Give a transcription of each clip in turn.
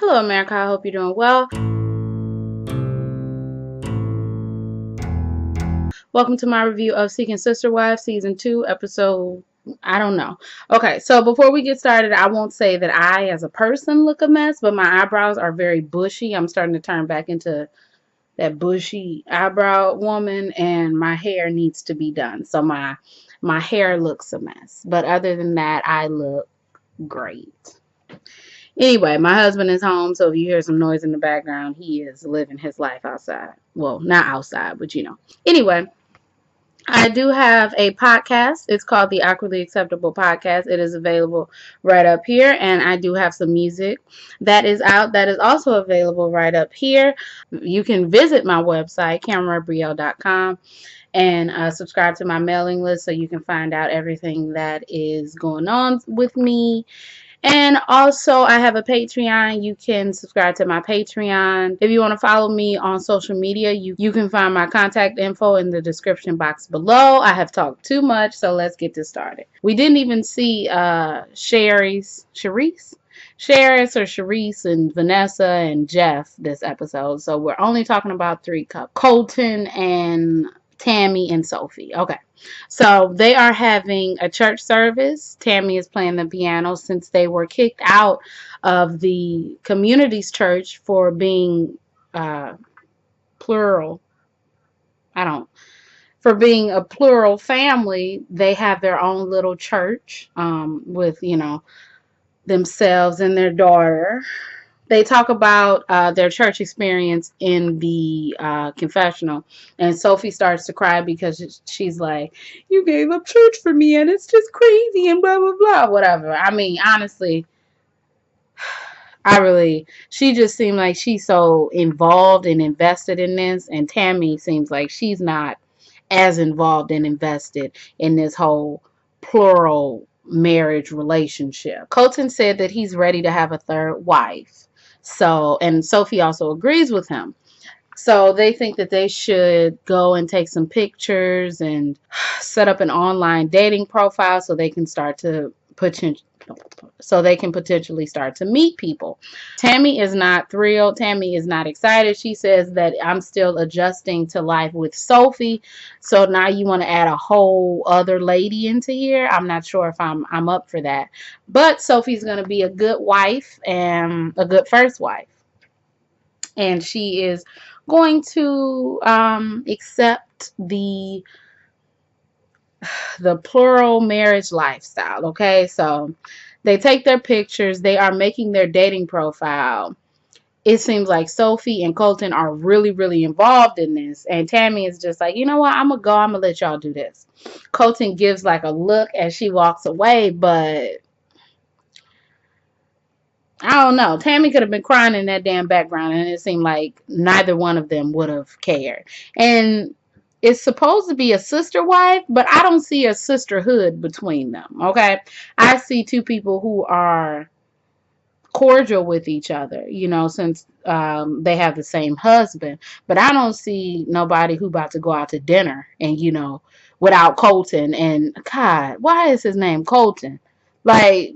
Hello, America. I hope you're doing well. Welcome to my review of Seeking Sister Wives, Season 2, Episode... I don't know. Okay, so before we get started, I won't say that I, as a person, look a mess, but my eyebrows are very bushy. I'm starting to turn back into that bushy eyebrow woman, and my hair needs to be done. So my hair looks a mess. But other than that, I look great. Anyway, my husband is home, so if you hear some noise in the background, he is living his life outside. Well, not outside, but you know. Anyway, I do have a podcast. It's called the Awkwardly Acceptable Podcast. It is available right up here, and I do have some music that is out that is also available right up here. You can visit my website, camerabrielle.com, and subscribe to my mailing list so you can find out everything that is going on with me. And also, I have a Patreon. You can subscribe to my Patreon. If you want to follow me on social media, you can find my contact info in the description box below. I have talked too much, so let's get this started. We didn't even see Sharice and Vanessa and Jeff this episode. So we're only talking about three couples. Colton and Tami and Sophie. Okay. So they are having a church service. Tami is playing the piano since they were kicked out of the community's church for being plural. For being a plural family. They have their own little church with, themselves and their daughter. They talk about their church experience in the confessional, and Sophie starts to cry because she's like, "You gave up church for me, and it's just crazy," and blah blah blah, whatever. I mean, honestly, she just seemed like she's so involved and invested in this, and Tami seems like she's not as involved and invested in this whole plural marriage relationship. Colton said that he's ready to have a third wife. So, and Sophie also agrees with him. So they think that they should go and take some pictures and set up an online dating profile so they can potentially start to meet people. Tami is not thrilled. Tami is not excited. She says that I'm still adjusting to life with Sophie. So now you want to add a whole other lady into here. I'm not sure if I'm up for that. But Sophie's going to be a good wife and a good first wife. And she is going to accept the plural marriage lifestyle. Okay, so they take their pictures. They are making their dating profile. It seems like Sophie and Colton are really, really involved in this. And Tami is just like, you know what? I'm going to go. I'm going to let y'all do this. Colton gives like a look as she walks away. But I don't know. Tami could have been crying in that damn background. And it seemed like neither one of them would have cared. And it's supposed to be a sister wife, but I don't see a sisterhood between them. Okay. I see two people who are cordial with each other, since they have the same husband. But I don't see nobody who about to go out to dinner and, without Colton. And God, why is his name Colton? Like,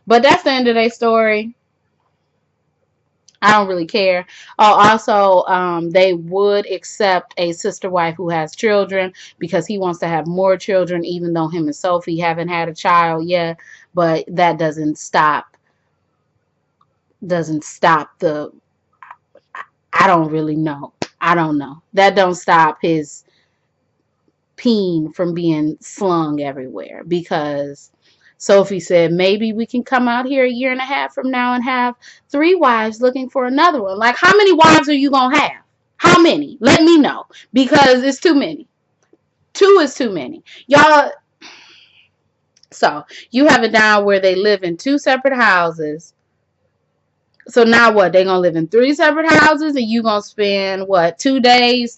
but that's the end of their story. I don't really care. Also, they would accept a sister wife who has children because he wants to have more children, even though him and Sophie haven't had a child yet. But that doesn't stop the, I don't really know. I don't know. That don't stop his peen from being slung everywhere, because Sophie said maybe we can come out here a year and a half from now and have 3 wives looking for another one. Like, how many wives are you gonna have? How many? Let me know, because it's too many. 2 is too many, y'all. So you have it down where they live in 2 separate houses. So now what? They gonna live in 3 separate houses, and you gonna spend what, 2 days,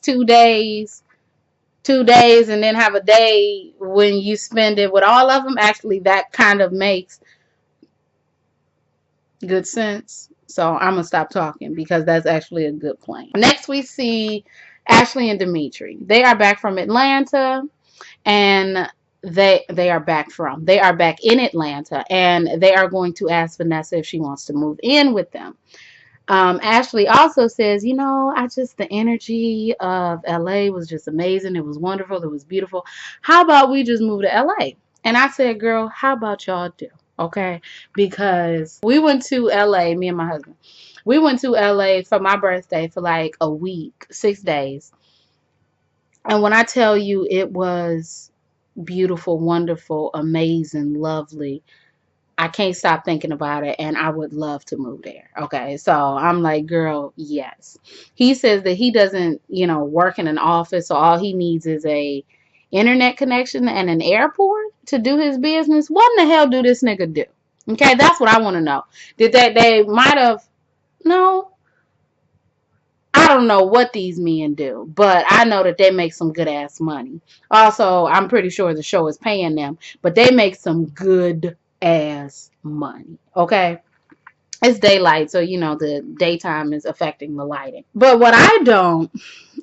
and then have a day when you spend it with all of them? Actually, that kind of makes good sense. So I'm gonna stop talking because that's actually a good plan. Next, we see Ashley and Dimitri. They are back from Atlanta, and they are back in Atlanta, and they are going to ask Vanessa if she wants to move in with them. Ashley also says, the energy of LA was just amazing. It was wonderful. It was beautiful. How about we just move to LA? And I said, girl, how about y'all do? Okay. Because we went to LA, me and my husband. We went to LA for my birthday for like a week, 6 days. And when I tell you it was beautiful, wonderful, amazing, lovely, I can't stop thinking about it, and I would love to move there. Okay, so I'm like, girl, yes. He says that he doesn't, work in an office, so all he needs is a internet connection and an airport to do his business. What in the hell do this nigga do? Okay, that's what I want to know. Did they might have no? I don't know what these men do, but I know that they make some good ass money. Also, I'm pretty sure the show is paying them, but they make some good ass money. Okay? It's daylight, so the daytime is affecting the lighting. But what I don't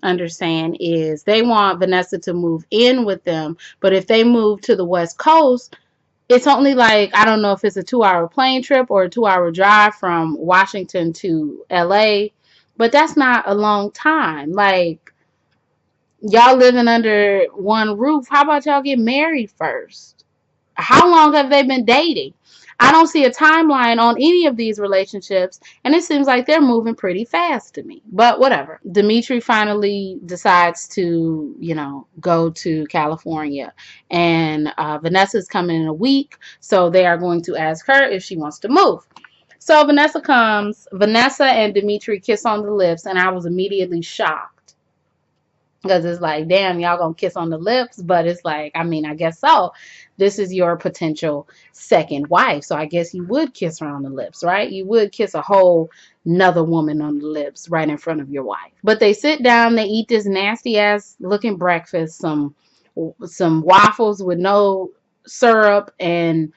understand is they want Vanessa to move in with them, but if they move to the West Coast, it's only like, I don't know if it's a 2-hour plane trip or a 2-hour drive from Washington to LA, but that's not a long time. Like, y'all living under one roof. How about y'all get married first? How long have they been dating? I don't see a timeline on any of these relationships, and it seems like they're moving pretty fast to me. But whatever. Dimitri finally decides to, go to California, and Vanessa's coming in a week, so they are going to ask her if she wants to move. So Vanessa comes. Vanessa and Dimitri kiss on the lips, and I was immediately shocked. Because it's like, damn, y'all gonna kiss on the lips. But it's like, I guess so. This is your potential second wife. So I guess you would kiss her on the lips, right? You would kiss a whole another woman on the lips right in front of your wife. But they sit down, they eat this nasty ass looking breakfast, some waffles with no syrup and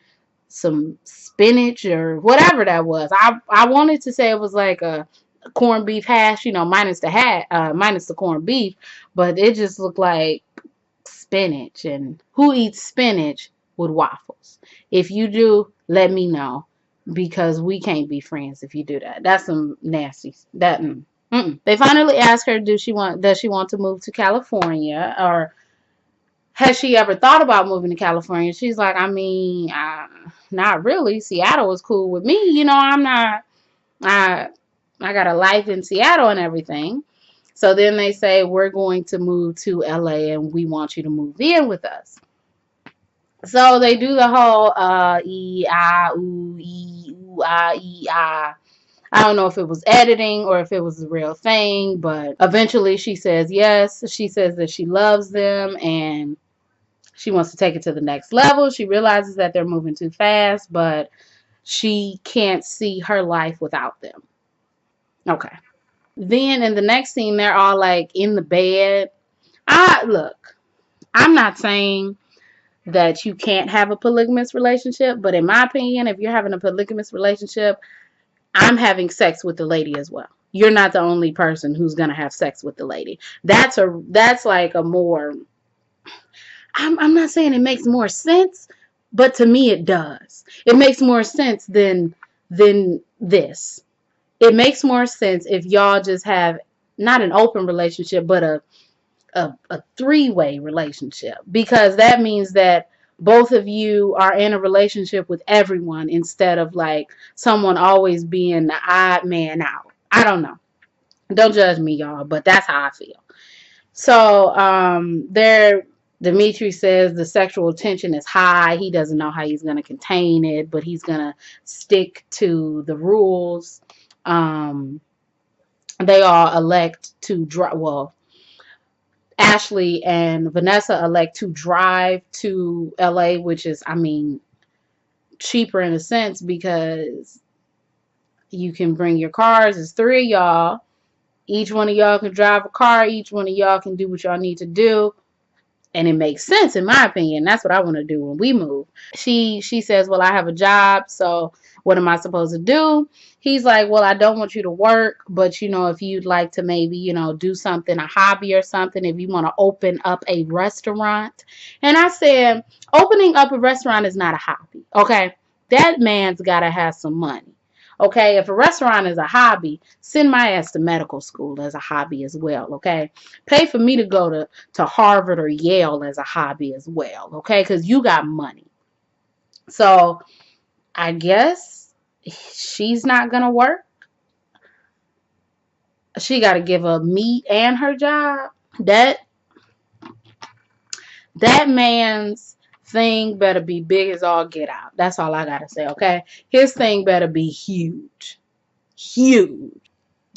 some spinach or whatever that was. I wanted to say it was like a corned beef hash, minus the corned beef, but it just looked like spinach. And who eats spinach with waffles? If you do, let me know, because we can't be friends if you do that. That's some nasty. They finally asked her, does she want to move to California, or has she ever thought about moving to California? She's like, not really. Seattle was cool with me. I'm not. I got a life in Seattle and everything. So then they say, we're going to move to LA and we want you to move in with us. So they do the whole I don't know if it was editing or if it was the real thing, but eventually she says yes. She says that she loves them and she wants to take it to the next level. She realizes that they're moving too fast, but she can't see her life without them. Okay. Then in the next scene, they're all like in the bed. Look, I'm not saying that you can't have a polygamous relationship, but in my opinion, if you're having a polygamous relationship, I'm having sex with the lady as well. You're not the only person who's gonna have sex with the lady. That's like a more. I'm not saying it makes more sense, but to me it does. It makes more sense than this. It makes more sense if y'all just have not an open relationship, but a three-way relationship, because that means that both of you are in a relationship with everyone instead of like someone always being the odd man out. I don't know. Don't judge me, y'all, but that's how I feel. So Dimitri says the sexual tension is high. He doesn't know how he's going to contain it, but he's going to stick to the rules. They all elect to drive. Well, Ashley and Vanessa elect to drive to LA, which is, cheaper in a sense because you can bring your cars. It's 3 of y'all. Each one of y'all can drive a car. Each one of y'all can do what y'all need to do. And it makes sense, in my opinion. That's what I want to do when we move. She says, well, I have a job, so what am I supposed to do? He's like, well, I don't want you to work, but, if you'd like to maybe, do something, a hobby or something, if you want to open up a restaurant. And I said, opening up a restaurant is not a hobby, okay? That man's got to have some money. Okay, if a restaurant is a hobby, send my ass to medical school as a hobby as well. Okay, pay for me to go to Harvard or Yale as a hobby as well. Okay, because you got money. So I guess she's not gonna work. She got to give up meat and her job. That that man's thing better be big as all get out. That's all I gotta say. Okay, his thing better be huge, huge.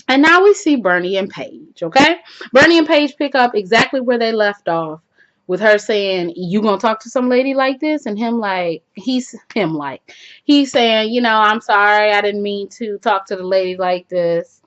And now we see Bernie and Paige. Okay, Bernie and Paige pick up exactly where they left off, with her saying, "You gonna talk to some lady like this?" And he's saying, "I'm sorry, I didn't mean to talk to the lady like this."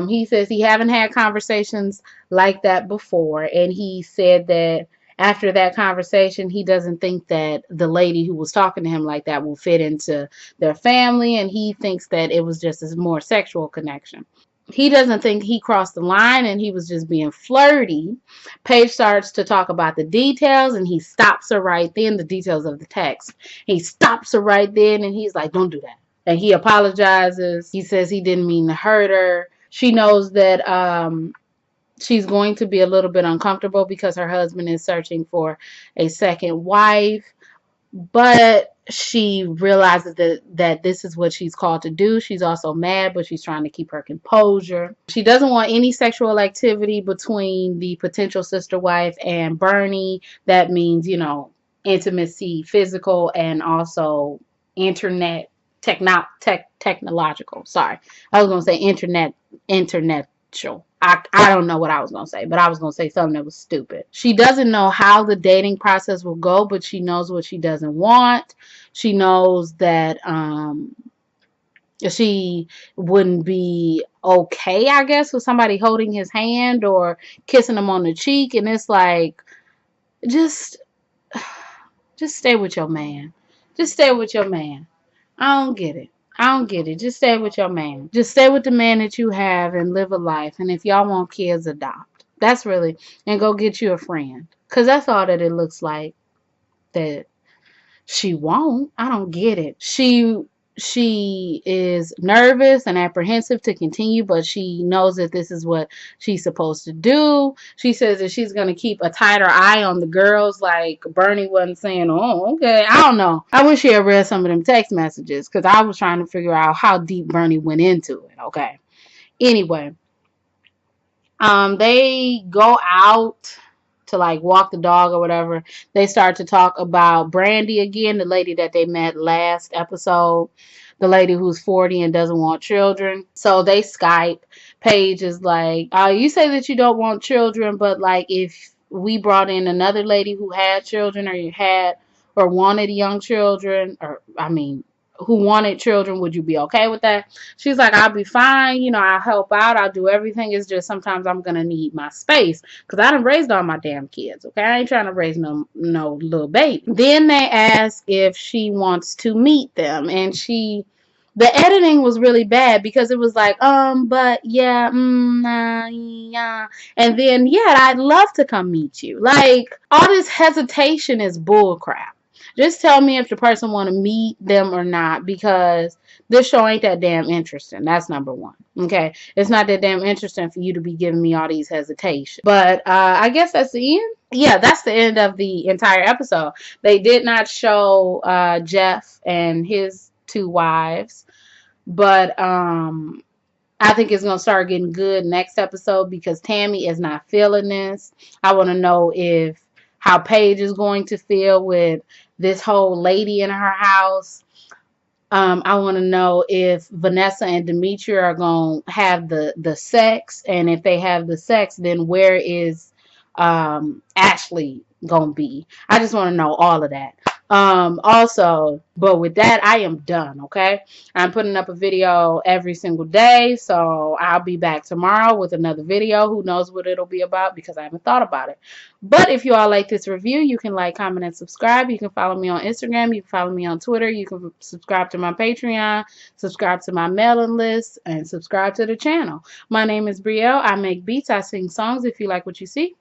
He says he haven't had conversations like that before, and he said that after that conversation, he doesn't think that the lady who was talking to him like that will fit into their family, and he thinks that it was just a more sexual connection. He doesn't think he crossed the line and he was just being flirty. Paige starts to talk about the details and he stops her right then, the details of the text. He stops her right then and he's like, "Don't do that." And he apologizes. He says he didn't mean to hurt her. She knows that she's going to be a little bit uncomfortable because her husband is searching for a second wife. But she realizes that this is what she's called to do. She's also mad, but she's trying to keep her composure. She doesn't want any sexual activity between the potential sister wife and Bernie. That means, intimacy, physical, and also internet technological. Sorry. I was going to say internet. I don't know what I was going to say, but I was going to say something that was stupid. She doesn't know how the dating process will go, but she knows what she doesn't want. She knows that she wouldn't be okay, I guess, with somebody holding his hand or kissing him on the cheek. And it's like, just stay with your man. Just stay with your man. I don't get it. I don't get it. Just stay with your man. Just stay with the man that you have and live a life. And if y'all want kids, adopt. That's really, and go get you a friend. Because that's all that it looks like that she won't. I don't get it. She is nervous and apprehensive to continue, but she knows that this is what she's supposed to do. She says that she's going to keep a tighter eye on the girls, like Bernie wasn't saying, "Oh, okay." I don't know. I wish she had read some of them text messages because I was trying to figure out how deep Bernie went into it. Okay. Anyway, they go out to like walk the dog or whatever. They start to talk about Brandy again, the lady that they met last episode, the lady who's 40 and doesn't want children. So they Skype. Paige is like, "You say that you don't want children, but like if we brought in another lady who had children or you had or wanted young children, or I mean who wanted children, would you be okay with that?" She's like, "I'll be fine. I'll help out. I'll do everything. It's just sometimes I'm going to need my space because I done raised all my damn kids. Okay. I ain't trying to raise no little baby." Then they ask if she wants to meet them. And the editing was really bad because it was like, but yeah, yeah. And then, yeah, "I'd love to come meet you." Like, all this hesitation is bull crap. Just tell me if the person want to meet them or not, because this show ain't that damn interesting. That's number one. Okay, it's not that damn interesting for you to be giving me all these hesitations. But I guess that's the end. Yeah, that's the end of the entire episode. They did not show Jeff and his two wives, but I think it's going to start getting good next episode because Tami is not feeling this. I want to know how Paige is going to feel with this whole lady in her house. I want to know if Vanessa and Dimitri are going to have the sex. And if they have the sex, then where is Ashley going to be? I just want to know all of that. Also, but with that, I am done. Okay. I'm putting up a video every single day. So I'll be back tomorrow with another video. Who knows what it'll be about because I haven't thought about it. But if you all like this review, you can like, comment, and subscribe. You can follow me on Instagram. You can follow me on Twitter. You can subscribe to my Patreon, subscribe to my mailing list, and subscribe to the channel. My name is Brielle. I make beats. I sing songs. If you like what you see,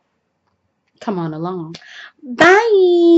come on along. Bye.